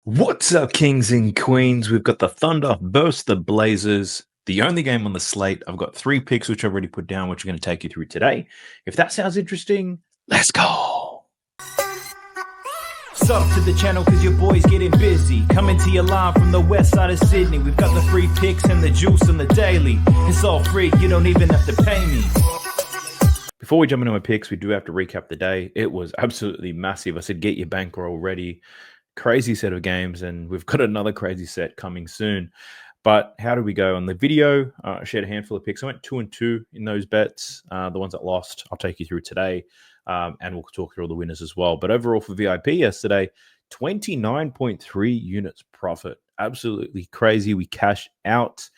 What's up, kings and queens? We've got the Thunder versus the Blazers. The only game on the slate. I've got 3 picks, which I've already put down, which we're going to take you through today. If that sounds interesting, let's go. Sub to the channel because your boy's getting busy. Coming to you live from the west side of Sydney. We've got the free picks and the juice and the daily. It's all free, you don't even have to pay me. Before we jump into my picks, we do have to recap the day. It was absolutely massive. I said, get your bankroll ready. Crazy set of games, and we've got another crazy set coming soon. But how did we go on the video? I shared a handful of picks. I went 2-2 in those bets. The ones that lost, I'll take you through today, and we'll talk through all the winners as well. But overall for VIP yesterday, 29.3 units profit. Absolutely crazy. We cashed out.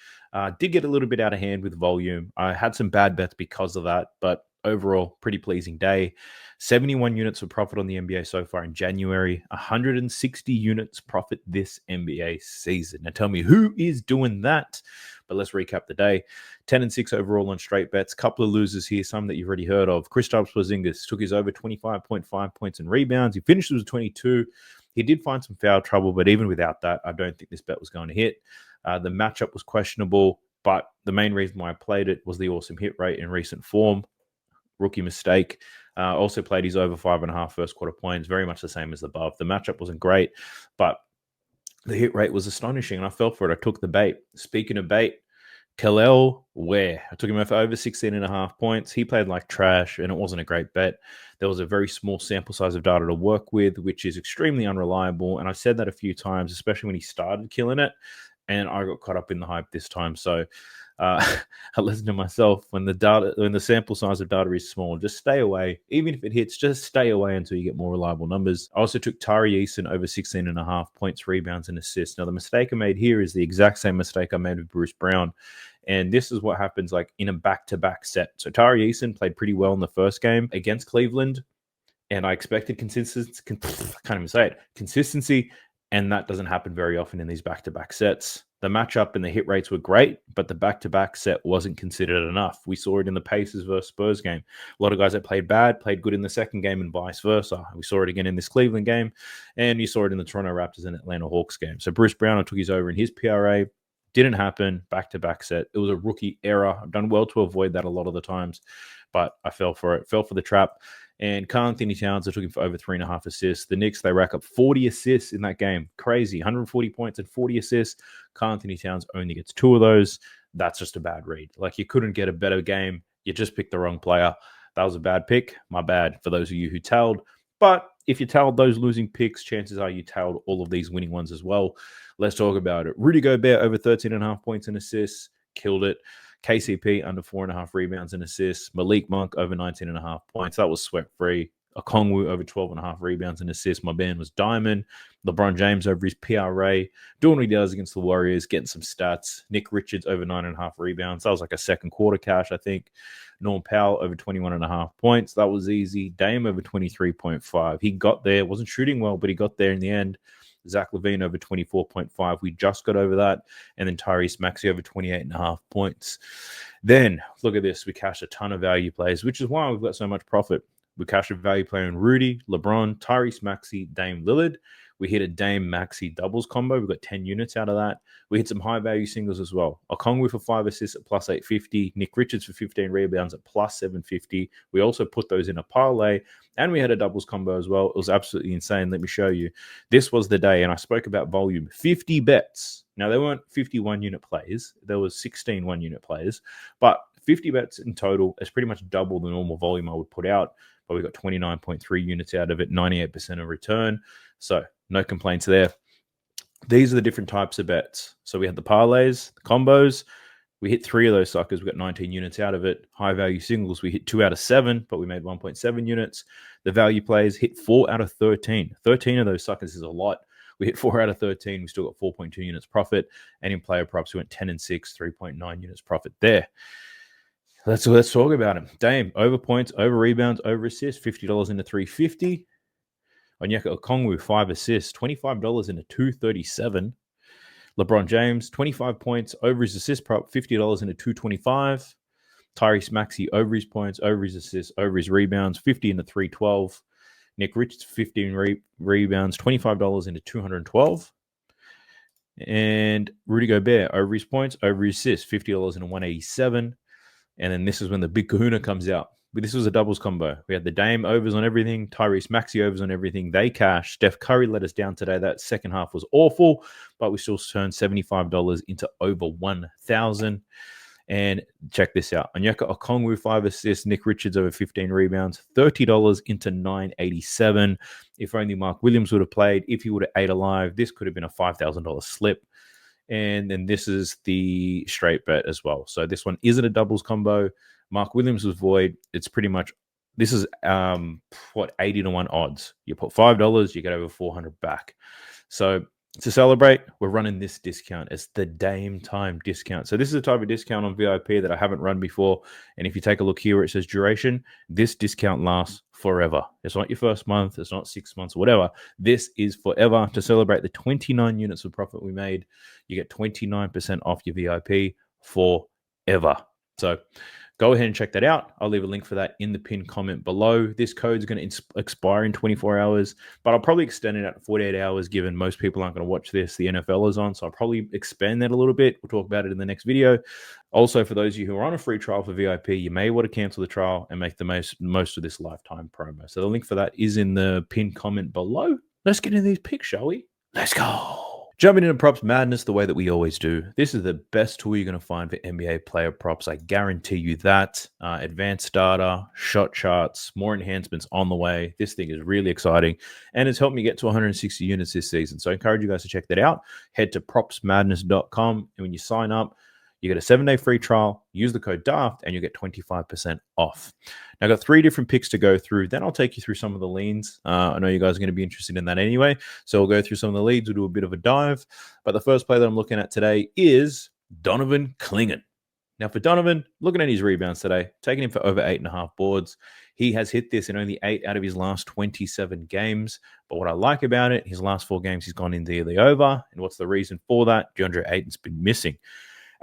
Did get a little bit out of hand with volume. I had some bad bets because of that, but overall, pretty pleasing day. 71 units of profit on the NBA so far in January. 160 units profit this NBA season. Now tell me who is doing that? But let's recap the day. 10-6 overall on straight bets. Couple of losers here, some that you've already heard of. Kristaps Porzingis took his over 25.5 points and rebounds. He finished with 22. He did find some foul trouble, but even without that, I don't think this bet was going to hit. The matchup was questionable, but the main reason why I played it was the awesome hit rate in recent form. Rookie mistake. Also played his over 5.5 first quarter points, very much the same as above. The matchup wasn't great, but the hit rate was astonishing, and I fell for it. I took the bait. Speaking of bait, Kel'el Ware. I took him for over 16.5 points. He played like trash, and it wasn't a great bet. There was a very small sample size of data to work with, which is extremely unreliable, and I've said that a few times, especially when he started killing it, and I got caught up in the hype this time. So I listen to myself when the sample size of data is small. Just stay away. Even if it hits, just stay away until you get more reliable numbers. I also took Tari Eason over 16.5 points, rebounds, and assists. Now, the mistake I made here is the exact same mistake I made with Bruce Brown. And this is what happens like in a back-to-back set. So Tari Eason played pretty well in the first game against Cleveland, and I expected consistency, and that doesn't happen very often in these back-to-back sets. The matchup and the hit rates were great, but the back-to-back set wasn't considered enough. We saw it in the Pacers versus Spurs game. A lot of guys that played bad played good in the second game and vice versa. We saw it again in this Cleveland game, and you saw it in the Toronto Raptors and Atlanta Hawks game. So Bruce Brown, I took his over in his PRA. Didn't happen. Back-to-back set. It was a rookie error. I've done well to avoid that a lot of the times, but I fell for it. Fell for the trap. And Karl-Anthony Towns, I took him for over 3.5 assists. The Knicks, they rack up 40 assists in that game. Crazy. 140 points and 40 assists. Karl-Anthony Towns only gets 2 of those. That's just a bad read. Like, you couldn't get a better game. You just picked the wrong player. That was a bad pick. My bad for those of you who tailed. But if you tailed those losing picks, chances are you tailed all of these winning ones as well. Let's talk about it. Rudy Gobert over 13.5 points and assists. Killed it. KCP under 4.5 rebounds and assists. Malik Monk over 19.5 points. That was sweat-free. Okongwu over 12.5 rebounds and assists. My man was Diamond. LeBron James over his PRA. Doing what he does against the Warriors, getting some stats. Nick Richards over 9.5 rebounds. That was like a second quarter cash, I think. Norm Powell over 21.5 points. That was easy. Dame over 23.5. He got there. Wasn't shooting well, but he got there in the end. Zach LaVine over 24.5. We just got over that. And then Tyrese Maxey over 28.5 points. Then, look at this. We cashed a ton of value plays, which is why we've got so much profit. We cashed a value play on Rudy, LeBron, Tyrese Maxey, Dame Lillard. We hit a Dame Maxey doubles combo. We got 10 units out of that. We hit some high value singles as well. Okongwu for 5 assists at plus 850. Nick Richards for 15 rebounds at plus 750. We also put those in a parlay, and we had a doubles combo as well. It was absolutely insane. Let me show you. This was the day, and I spoke about volume. 50 bets. Now, there weren't 51 unit plays. There was 16 1-unit plays, but 50 bets in total is pretty much double the normal volume I would put out. But we got 29.3 units out of it, 98% of return. So no complaints there. These are the different types of bets. So we had the parlays, the combos. We hit 3 of those suckers. We got 19 units out of it. High value singles, we hit 2 out of 7, but we made 1.7 units. The value plays hit 4 out of 13. 13 of those suckers is a lot. We hit 4 out of 13. We still got 4.2 units profit. And in player props, we went 10-6, 3.9 units profit there. Let's talk about him. Dame, over points, over rebounds, over assists, $50 into 350. Onyeka Okongwu, 5 assists, $25 into 237. LeBron James, 25 points, over his assist prop, $50 into 225. Tyrese Maxey, over his points, over his assists, over his rebounds, 50 into 312. Nick Richards, 15 rebounds, $25 into 212. And Rudy Gobert, over his points, over his assists, $50 into 187. And then this is when the big kahuna comes out. But this was a doubles combo. We had the Dame overs on everything, Tyrese Maxey overs on everything. They cashed. Steph Curry let us down today. That second half was awful, but we still turned $75 into over 1,000. And check this out. Onyeka Okongwu, 5 assists. Nick Richards over 15 rebounds. $30 into 987. If only Mark Williams would have played. If he would have ate alive, this could have been a $5,000 slip. And then this is the straight bet as well. So this one isn't a doubles combo. Mark Williams was void. It's pretty much, this is 80 to 1 odds. You put $5, you get over 400 back. So to celebrate, we're running this discount. It's the Dame time discount. So this is a type of discount on VIP that I haven't run before. And if you take a look here where it says duration, this discount lasts forever. It's not your first month. It's not 6 months or whatever. This is forever. To celebrate the 29 units of profit we made, you get 29% off your VIP forever. So go ahead and check that out. I'll leave a link for that in the pinned comment below. This code is going to expire in 24 hours, but I'll probably extend it out to 48 hours given most people aren't going to watch this. The NFL is on, so I'll probably expand that a little bit. We'll talk about it in the next video. Also, for those of you who are on a free trial for VIP, you may want to cancel the trial and make the most of this lifetime promo. So the link for that is in the pinned comment below. Let's get into these picks, shall we? Let's go. Jumping into props madness the way that we always do. This is the best tool you're going to find for NBA player props. I guarantee you that. Advanced data, shot charts, more enhancements on the way. This thing is really exciting, and it's helped me get to 160 units this season. So I encourage you guys to check that out. Head to propsmadness.com, and when you sign up, you get a 7-day free trial. Use the code DAFT, and you get 25% off. Now, I've got 3 different picks to go through. Then I'll take you through some of the leans. I know you guys are going to be interested in that anyway. So we'll go through some of the leads. We'll do a bit of a dive. But the first play that I'm looking at today is Donovan Clingan. Now, for Donovan, looking at his rebounds today, taking him for over 8.5 boards. He has hit this in only 8 out of his last 27 games. But what I like about it, his last 4 games, he's gone in the over. And what's the reason for that? DeAndre Ayton's been missing.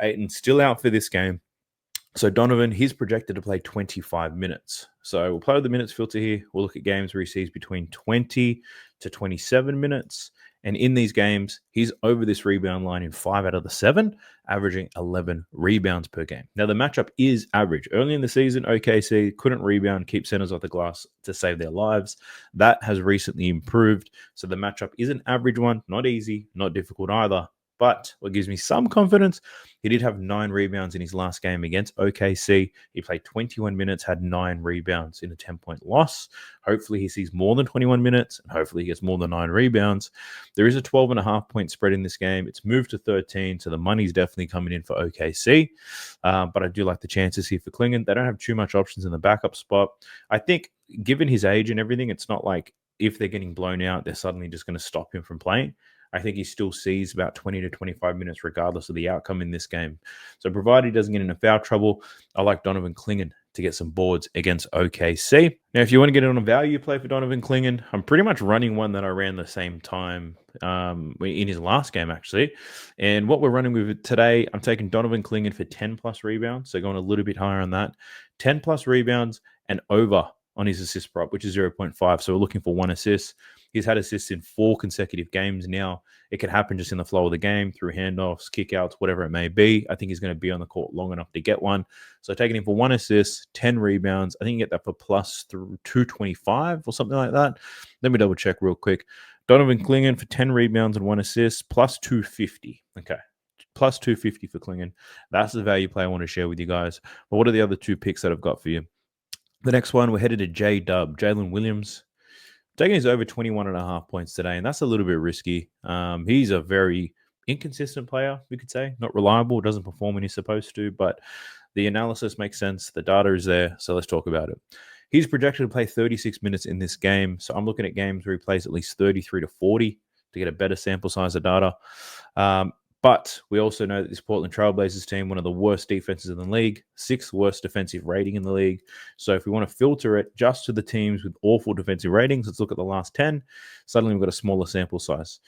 Ayton's still out for this game. So Donovan, he's projected to play 25 minutes. So we'll play with the minutes filter here. We'll look at games where he sees between 20 to 27 minutes. And in these games, he's over this rebound line in 5 out of the 7, averaging 11 rebounds per game. Now, the matchup is average. Early in the season, OKC couldn't rebound, keep centers off the glass to save their lives. That has recently improved. So the matchup is an average one, not easy, not difficult either. But what gives me some confidence, he did have 9 rebounds in his last game against OKC. He played 21 minutes, had 9 rebounds in a 10-point loss. Hopefully he sees more than 21 minutes, and hopefully he gets more than 9 rebounds. There is a 12.5-point spread in this game. It's moved to 13, so the money's definitely coming in for OKC. But I do like the chances here for Clingan. They don't have too much options in the backup spot. I think given his age and everything, it's not like if they're getting blown out, they're suddenly just going to stop him from playing. I think he still sees about 20 to 25 minutes regardless of the outcome in this game. So provided he doesn't get into foul trouble, I like Donovan Clingan to get some boards against OKC. Now, if you want to get on a value play for Donovan Clingan, I'm pretty much running one that I ran the same time in his last game, actually. And what we're running with today, I'm taking Donovan Clingan for 10-plus rebounds, so going a little bit higher on that. 10-plus rebounds and over on his assist prop, which is 0.5. So we're looking for 1 assist. He's had assists in 4 consecutive games now. It could happen just in the flow of the game through handoffs, kickouts, whatever it may be. I think he's going to be on the court long enough to get one. So taking him for 1 assist, 10 rebounds. I think you get that for plus 225 or something like that. Let me double check real quick. Donovan Clingan for 10 rebounds and 1 assist, plus 250. Okay. Plus 250 for Clingan. That's the value play I want to share with you guys. But what are the other 2 picks that I've got for you? The next one, we're headed to J-Dub, Jaylen Williams. Taking his over 21.5 points today, and that's a little bit risky. He's a very inconsistent player, we could say. Not reliable, doesn't perform when he's supposed to, but the analysis makes sense. The data is there, so let's talk about it. He's projected to play 36 minutes in this game, so I'm looking at games where he plays at least 33 to 40 to get a better sample size of data. But we also know that this Portland Trailblazers team, one of the worst defenses in the league, 6th worst defensive rating in the league. So if we want to filter it just to the teams with awful defensive ratings, let's look at the last 10. Suddenly we've got a smaller sample size.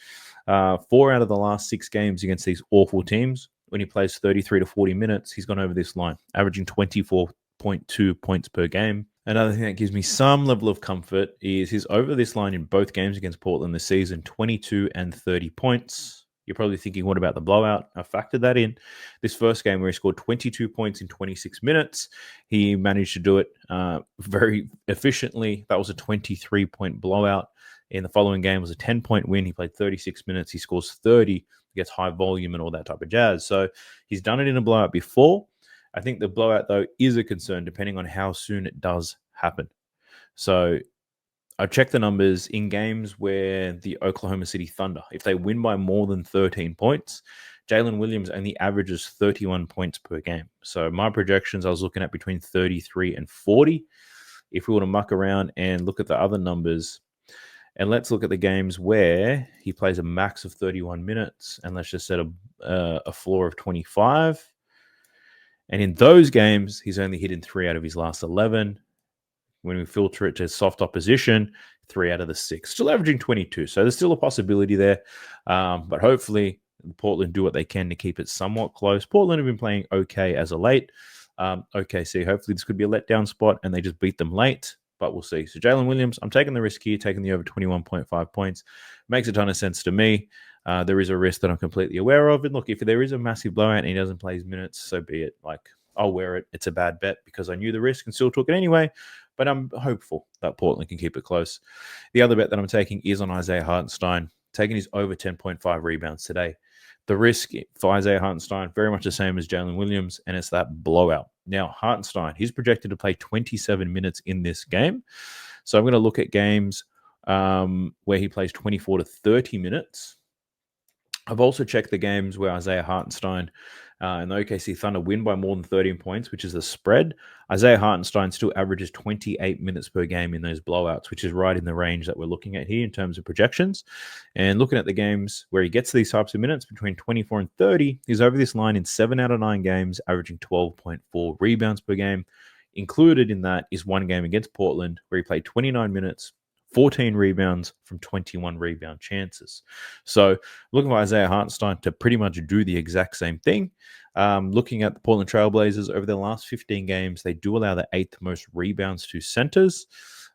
4 out of the last 6 games against these awful teams, when he plays 33 to 40 minutes, he's gone over this line, averaging 24.2 points per game. Another thing that gives me some level of comfort is his over this line in both games against Portland this season, 22 and 30 points. You're probably thinking, what about the blowout? I factored that in. This first game where he scored 22 points in 26 minutes, he managed to do it very efficiently. That was a 23-point blowout. In the following game was a 10-point win. He played 36 minutes. He scores 30, gets high volume and all that type of jazz. So he's done it in a blowout before. I think the blowout, though, is a concern depending on how soon it does happen. So I've checked the numbers in games where the Oklahoma City Thunder, if they win by more than 13 points, Jaylen Williams only averages 31 points per game. So my projections, I was looking at between 33 and 40. If we were to muck around and look at the other numbers, and let's look at the games where he plays a max of 31 minutes, and let's just set a floor of 25. And in those games, he's only hit in 3 out of his last 11. When we filter it to soft opposition, 3 out of the 6. Still averaging 22. So there's still a possibility there. But hopefully, Portland do what they can to keep it somewhat close. Portland have been playing okay as of late. OKC, hopefully this could be a letdown spot and they just beat them late. But we'll see. So Jaylen Williams, I'm taking the risk here, taking the over 21.5 points. Makes a ton of sense to me. There is a risk that I'm completely aware of. And look, if there is a massive blowout and he doesn't play his minutes, so be it. Like, I'll wear it. It's a bad bet because I knew the risk and still took it anyway. But I'm hopeful that Portland can keep it close. The other bet that I'm taking is on Isaiah Hartenstein, taking his over 10.5 rebounds today. The risk for Isaiah Hartenstein, very much the same as Jaylen Williams, and it's that blowout. Now, Hartenstein, he's projected to play 27 minutes in this game. So I'm going to look at games where he plays 24 to 30 minutes. I've also checked the games where Isaiah Hartenstein and the OKC Thunder win by more than 13 points, which is the spread. Isaiah Hartenstein still averages 28 minutes per game in those blowouts, which is right in the range that we're looking at here in terms of projections. And looking at the games where he gets these types of minutes between 24 and 30, he's over this line in 7 out of 9 games, averaging 12.4 rebounds per game. Included in that is one game against Portland where he played 29 minutes, 14 rebounds from 21 rebound chances. So looking for Isaiah Hartenstein to pretty much do the exact same thing. Looking at the Portland Trailblazers over the last 15 games, they do allow the 8th most rebounds to centers.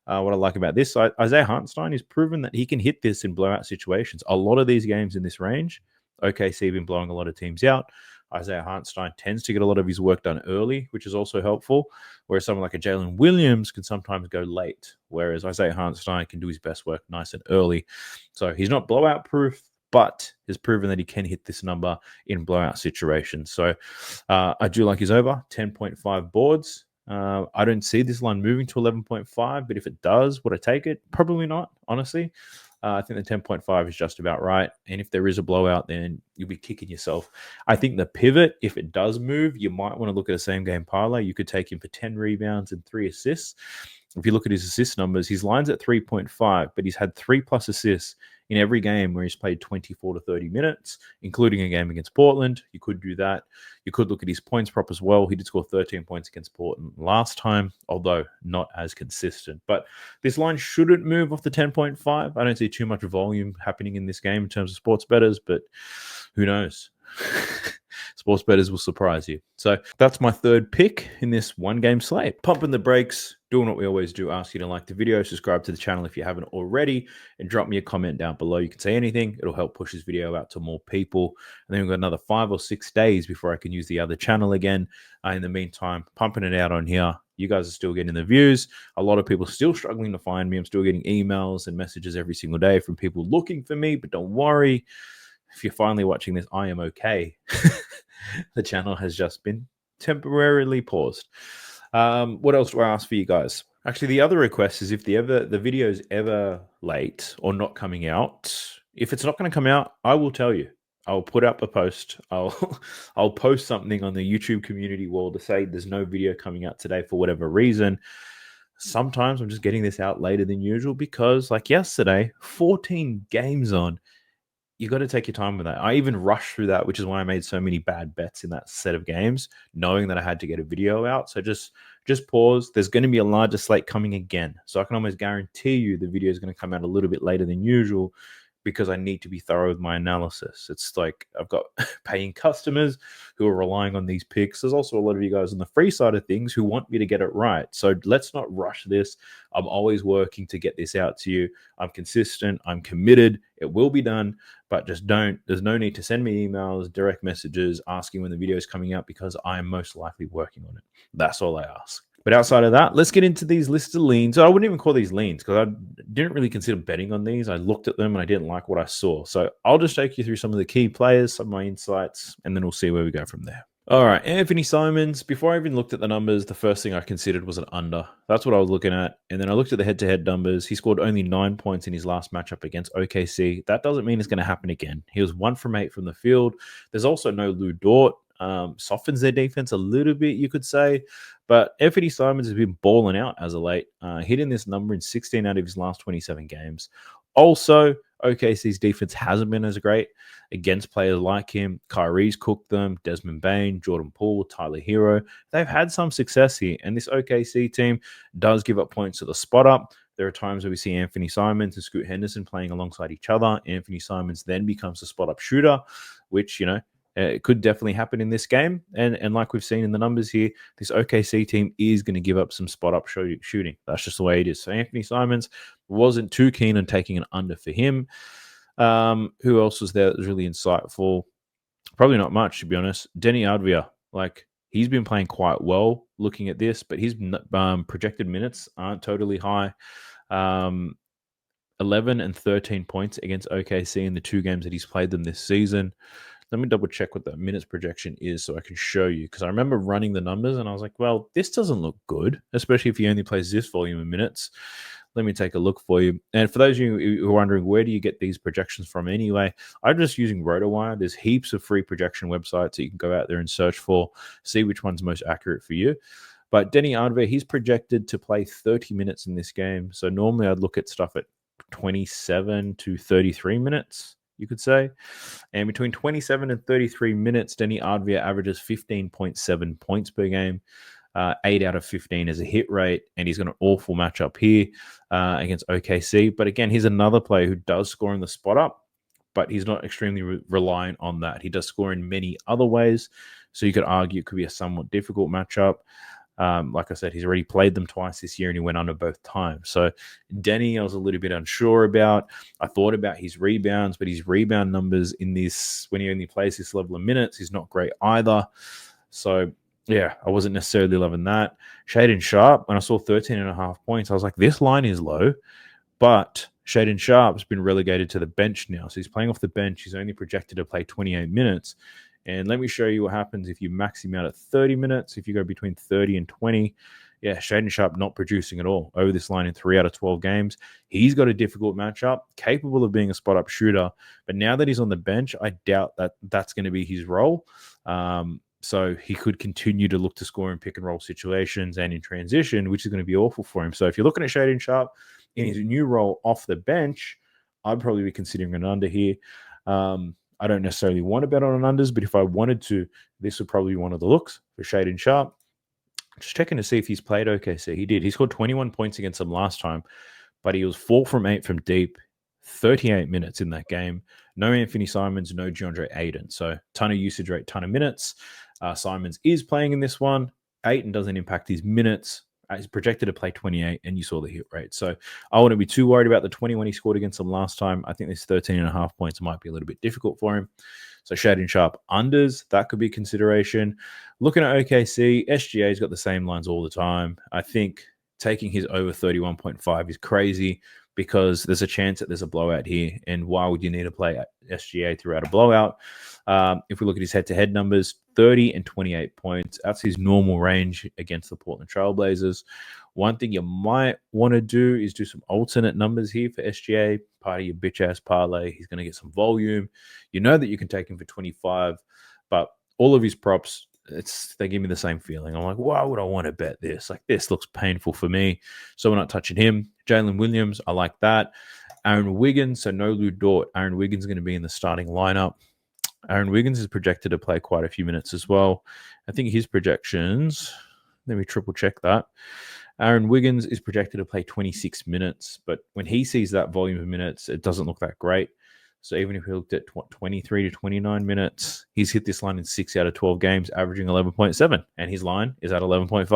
What I like about this, Isaiah Hartenstein has proven that he can hit this in blowout situations. A lot of these games in this range, OKC have been blowing a lot of teams out. Isaiah Hartenstein tends to get a lot of his work done early, which is also helpful, whereas someone like a Jaylen Williams can sometimes go late, whereas Isaiah Hartenstein can do his best work nice and early. So he's not blowout proof, but has proven that he can hit this number in blowout situations. So I do like his over, 10.5 boards. I don't see this line moving to 11.5, but if it does, would I take it? Probably not, honestly. I think the 10.5 is just about right. And if there is a blowout, then you'll be kicking yourself. I think the pivot, if it does move, you might want to look at a same game parlay. You could take him for 10 rebounds and 3 assists. If you look at his assist numbers, his line's at 3.5, but he's had 3+ assists in every game where he's played 24 to 30 minutes, including a game against Portland. You could do that. You could look at his points prop as well. He did score 13 points against Portland last time, although not as consistent. But this line shouldn't move off the 10.5. I don't see too much volume happening in this game in terms of sports bettors, but who knows? Sports bettors will surprise you. So that's my third pick in this one-game slate. Pumping the brakes, doing what we always do, ask you to like the video, subscribe to the channel if you haven't already, and drop me a comment down below. You can say anything. It'll help push this video out to more people. And then we've got another 5 or 6 days before I can use the other channel again. In the meantime, pumping it out on here. You guys are still getting the views. A lot of people still struggling to find me. I'm still getting emails and messages every single day from people looking for me, but don't worry. If you're finally watching this, I am okay. The channel has just been temporarily paused. What else do I ask for you guys? Actually, the other request is if the video is ever late or not coming out, if it's not going to come out, I will tell you. I'll put up a post. I'll post something on the YouTube community wall to say there's no video coming out today for whatever reason. Sometimes I'm just getting this out later than usual because, like yesterday, 14 games on. You got to take your time with that. I even rushed through that, which is why I made so many bad bets in that set of games, knowing that I had to get a video out. So just pause. There's going to be a larger slate coming again. So I can almost guarantee you the video is going to come out a little bit later than usual because I need to be thorough with my analysis. It's like I've got paying customers who are relying on these picks. There's also a lot of you guys on the free side of things who want me to get it right. So let's not rush this. I'm always working to get this out to you. I'm consistent. I'm committed. It will be done, but just there's no need to send me emails, direct messages asking when the video is coming out, because I'm most likely working on it. That's all I ask. But outside of that, let's get into these listed leans. I wouldn't even call these leans because I didn't really consider betting on these. I looked at them and I didn't like what I saw. So I'll just take you through some of the key players, some of my insights, and then we'll see where we go from there. All right, Anthony Simons. Before I even looked at the numbers, the first thing I considered was an under. That's what I was looking at. And then I looked at the head-to-head numbers. He scored only 9 points in his last matchup against OKC. That doesn't mean it's going to happen again. He was 1 from 8 from the field. There's also no Lou Dort. Softens their defense a little bit, you could say. But Anthony Simons has been balling out as of late, hitting this number in 16 out of his last 27 games. Also, OKC's defense hasn't been as great against players like him. Kyrie's cooked them, Desmond Bain, Jordan Poole, Tyler Hero. They've had some success here, and this OKC team does give up points to the spot up. There are times where we see Anthony Simons and Scoot Henderson playing alongside each other. Anthony Simons then becomes a spot up shooter, which, it could definitely happen in this game. And like we've seen in the numbers here, this OKC team is going to give up some spot-up shooting. That's just the way it is. So Anthony Simons wasn't too keen on taking an under for him. Who else was there that was really insightful? Probably not much, to be honest. Denny Advia, he's been playing quite well looking at this, but his projected minutes aren't totally high. 11 and 13 points against OKC in the 2 games that he's played them this season. Let me double check what the minutes projection is so I can show you, because I remember running the numbers and I was like, well, this doesn't look good, especially if he only plays this volume of minutes. Let me take a look for you. And for those of you who are wondering, where do you get these projections from anyway? I'm just using RotoWire. There's heaps of free projection websites that you can go out there and search for, see which one's most accurate for you. But Denny Advia, he's projected to play 30 minutes in this game. So normally I'd look at stuff at 27 to 33 minutes, you could say. And between 27 and 33 minutes, Denny Advia averages 15.7 points per game, 8 out of 15 as a hit rate, and he's got an awful matchup here against OKC. But again, he's another player who does score in the spot up, but he's not extremely reliant on that. He does score in many other ways, so you could argue it could be a somewhat difficult matchup. Like I said, he's already played them twice this year and he went under both times. So Denny, I was a little bit unsure about. I thought about his rebounds, but his rebound numbers in this, when he only plays this level of minutes, is not great either. So yeah, I wasn't necessarily loving that. Shaedon Sharpe, when I saw 13.5 points, I was like, this line is low, but Shaedon Sharpe's been relegated to the bench now. So he's playing off the bench. He's only projected to play 28 minutes. And let me show you what happens if you max him out at 30 minutes. If you go between 30 and 20, Shaedon Sharpe not producing at all over this line in 3 out of 12 games. He's got a difficult matchup, capable of being a spot-up shooter. But now that he's on the bench, I doubt that that's going to be his role. So he could continue to look to score in pick-and-roll situations and in transition, which is going to be awful for him. So if you're looking at Shaedon Sharpe in his new role off the bench, I'd probably be considering an under here. I don't necessarily want to bet on an unders, but if I wanted to, this would probably be one of the looks for Shaedon Sharpe. Just checking to see if he's played OKC. He did. He scored 21 points against them last time, but he was 4 from 8 from deep, 38 minutes in that game. No Anthony Simons, no DeAndre Ayton. So ton of usage rate, ton of minutes. Simons is playing in this one. Ayton doesn't impact his minutes. He's projected to play 28, and you saw the hit rate. So I wouldn't be too worried about the 21 he scored against them last time. I think this 13.5 points might be a little bit difficult for him. So Shaedon Sharpe unders, that could be consideration. Looking at OKC, SGA's got the same lines all the time. I think taking his over 31.5 is crazy because there's a chance that there's a blowout here. And why would you need to play SGA throughout a blowout? If we look at his head-to-head numbers, 30 and 28 points. That's his normal range against the Portland Trailblazers. One thing you might want to do is do some alternate numbers here for SGA. Part of your bitch-ass parlay. He's going to get some volume. You know that you can take him for 25, but all of his props, they give me the same feeling. I'm like, why would I want to bet this? Like, this looks painful for me, so we're not touching him. Jaylen Williams, I like that. Aaron Wiggins, so no Lou Dort. Aaron Wiggins is going to be in the starting lineup. Aaron Wiggins is projected to play quite a few minutes as well. I think his projections, let me triple check that. Aaron Wiggins is projected to play 26 minutes, but when he sees that volume of minutes, it doesn't look that great. So even if we looked at 23 to 29 minutes, he's hit this line in 6 out of 12 games, averaging 11.7, and his line is at 11.5.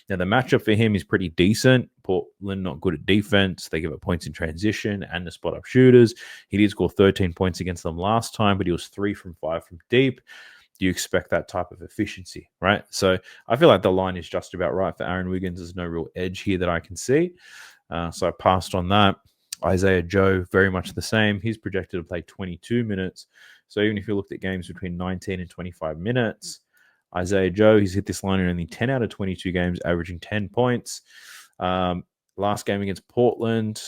Now, the matchup for him is pretty decent. Portland not good at defense. They give up points in transition and the spot-up shooters. He did score 13 points against them last time, but he was 3 from 5 from deep. Do you expect that type of efficiency, right? So I feel like the line is just about right for Aaron Wiggins. There's no real edge here that I can see. So I passed on that. Isaiah Joe, very much the same. He's projected to play 22 minutes. So even if you looked at games between 19 and 25 minutes, Isaiah Joe, he's hit this line in only 10 out of 22 games, averaging 10 points. Last game against Portland,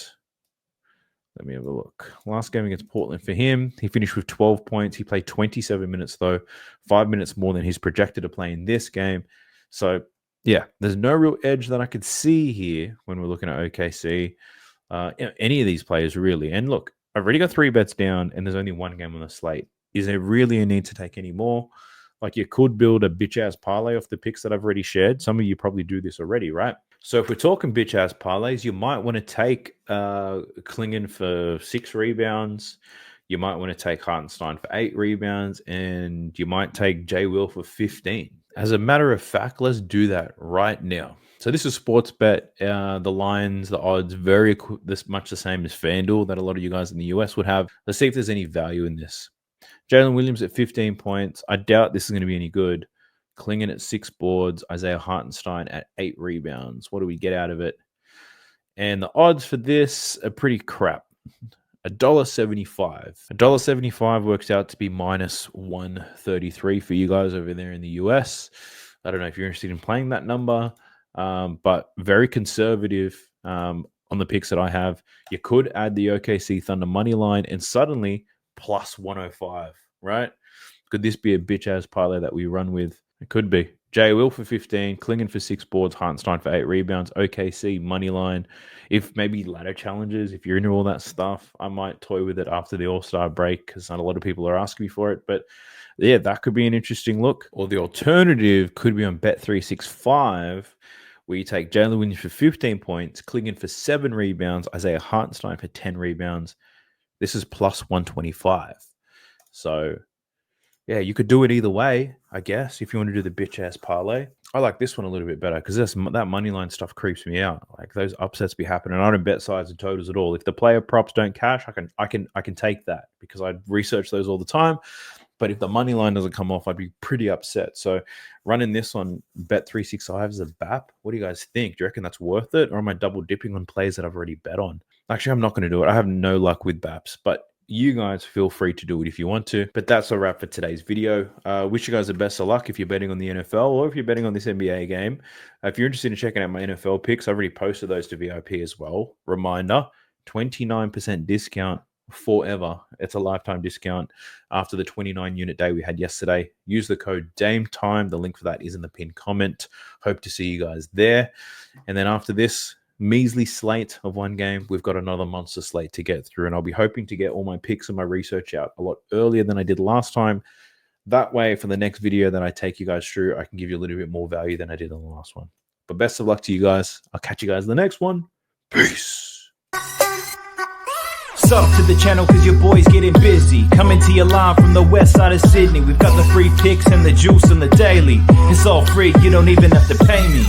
let me have a look. Last game against Portland for him, he finished with 12 points. He played 27 minutes, though, 5 minutes more than he's projected to play in this game. So, yeah, there's no real edge that I could see here when we're looking at OKC. Any of these players, really. And look, I've already got 3 bets down, and there's only 1 game on the slate. Is there really a need to take any more? Like, you could build a bitch-ass parlay off the picks that I've already shared. Some of you probably do this already, right? So if we're talking bitch-ass parlays, you might want to take Clingan for 6 rebounds. You might want to take Hartenstein for 8 rebounds. And you might take J. Will for 15. As a matter of fact, let's do that right now. So this is sports bet. The lines, the odds, this much the same as FanDuel that a lot of you guys in the US would have. Let's see if there's any value in this. Jaylen Williams at 15 points. I doubt this is going to be any good. Clingan at 6 boards. Isaiah Hartenstein at 8 rebounds. What do we get out of it? And the odds for this are pretty crap. $1.75. $1.75 works out to be minus 133 for you guys over there in the US. I don't know if you're interested in playing that number, but very conservative on the picks that I have. You could add the OKC Thunder money line and suddenly plus 105, right? Could this be a bitch-ass parlay that we run with? It could be. J. Will for 15, Clingan for 6 boards, Hartenstein for 8 rebounds, OKC money line. If maybe ladder challenges, if you're into all that stuff, I might toy with it after the All-Star break because not a lot of people are asking me for it. But yeah, that could be an interesting look. Or the alternative could be on Bet365, where you take Jaylen Williams for 15 points, Clingan for 7 rebounds, Isaiah Hartenstein for 10 rebounds. This is plus 125. So yeah, you could do it either way, I guess, if you want to do the bitch-ass parlay. I like this one a little bit better because that money line stuff creeps me out. Like, those upsets be happening. I don't bet sides and totals at all. If the player props don't cash, I can take that because I research those all the time. But if the money line doesn't come off, I'd be pretty upset. So running this on Bet365 as a BAP, what do you guys think? Do you reckon that's worth it? Or am I double dipping on plays that I've already bet on? Actually, I'm not going to do it. I have no luck with BAPs, but you guys feel free to do it if you want to. But that's a wrap for today's video. Wish you guys the best of luck if you're betting on the NFL or if you're betting on this NBA game. If you're interested in checking out my NFL picks, I've already posted those to VIP as well. Reminder, 29% discount forever. It's a lifetime discount after the 29 unit day we had yesterday. Use the code DAMETIME. The link for that is in the pinned comment. Hope to see you guys there. And then after this measly slate of one game, we've got another monster slate to get through, and I'll be hoping to get all my picks and my research out a lot earlier than I did last time. That way, for the next video that I take you guys through, I can give you a little bit more value than I did on the last one. But best of luck to you guys. I'll catch you guys in the next one. Peace. Sub to the channel cause your boy's getting busy. Coming to your line from the west side of Sydney. We've got the free picks and the juice on the daily. It's all free, you don't even have to pay me.